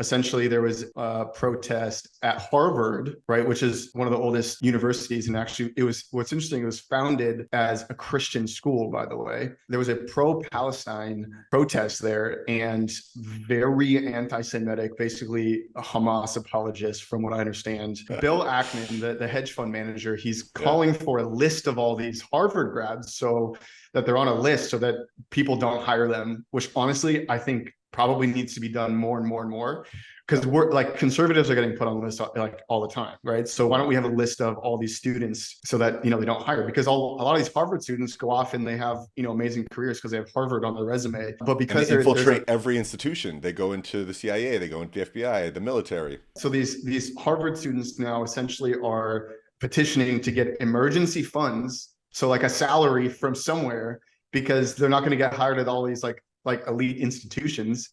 essentially there was a protest at Harvard, right, which is one of the oldest universities. And actually, it was what's interesting, it was founded as a Christian school, by the way. There was a pro-Palestine protest there and very anti-Semitic, basically a Hamas apologist, from what I understand. Bill Ackman, the hedge fund manager, he's calling for a list of all these Harvard grads so that they're on a list so that people don't hire them, which honestly, I think probably needs to be done more and more and more, because we're like, conservatives are getting put on lists like all the time, right? So why don't we have a list of all these students so that, they don't hire, because a lot of these Harvard students go off and they have, amazing careers because they have Harvard on their resume, but because they infiltrate every institution. They go into the CIA, they go into the FBI, the military. So these Harvard students now essentially are petitioning to get emergency funds, so like a salary from somewhere, because they're not going to get hired at all these like elite institutions,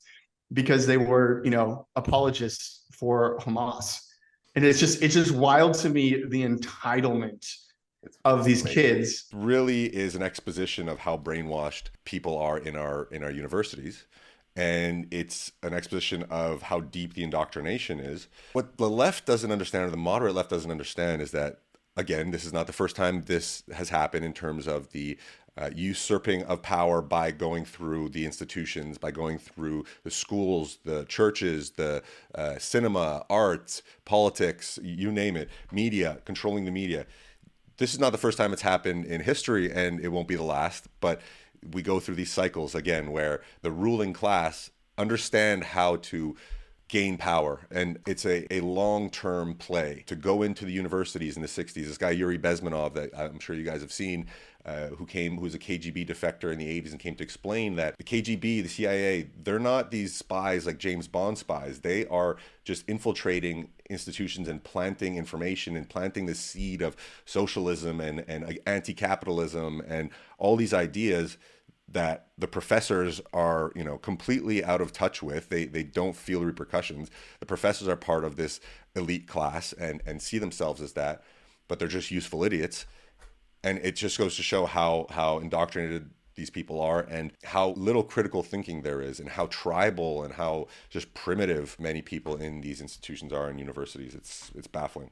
because they were, apologists for Hamas. And it's just wild to me, the entitlement of these kids. Really is an exposition of how brainwashed people are in our universities. And it's an exposition of how deep the indoctrination is. What the left doesn't understand, or the moderate left doesn't understand, is that, again, this is not the first time this has happened in terms of the usurping of power by going through the institutions, by going through the schools, the churches, the cinema, arts, politics, you name it, media, controlling the media. This is not the first time it's happened in history, and it won't be the last, but we go through these cycles again where the ruling class understand how to gain power. And it's a long-term play to go into the universities in the 60s. This guy, Yuri Bezmenov, that I'm sure you guys have seen, who was a KGB defector in the 80s and came to explain that the KGB, the CIA, they're not these spies like James Bond spies. They are just infiltrating institutions and planting information and planting the seed of socialism and anti-capitalism and all these ideas that the professors are, completely out of touch with. They don't feel repercussions. The professors are part of this elite class and see themselves as that, but they're just useful idiots. And it just goes to show how indoctrinated these people are and how little critical thinking there is and how tribal and how just primitive many people in these institutions are in universities. It's baffling.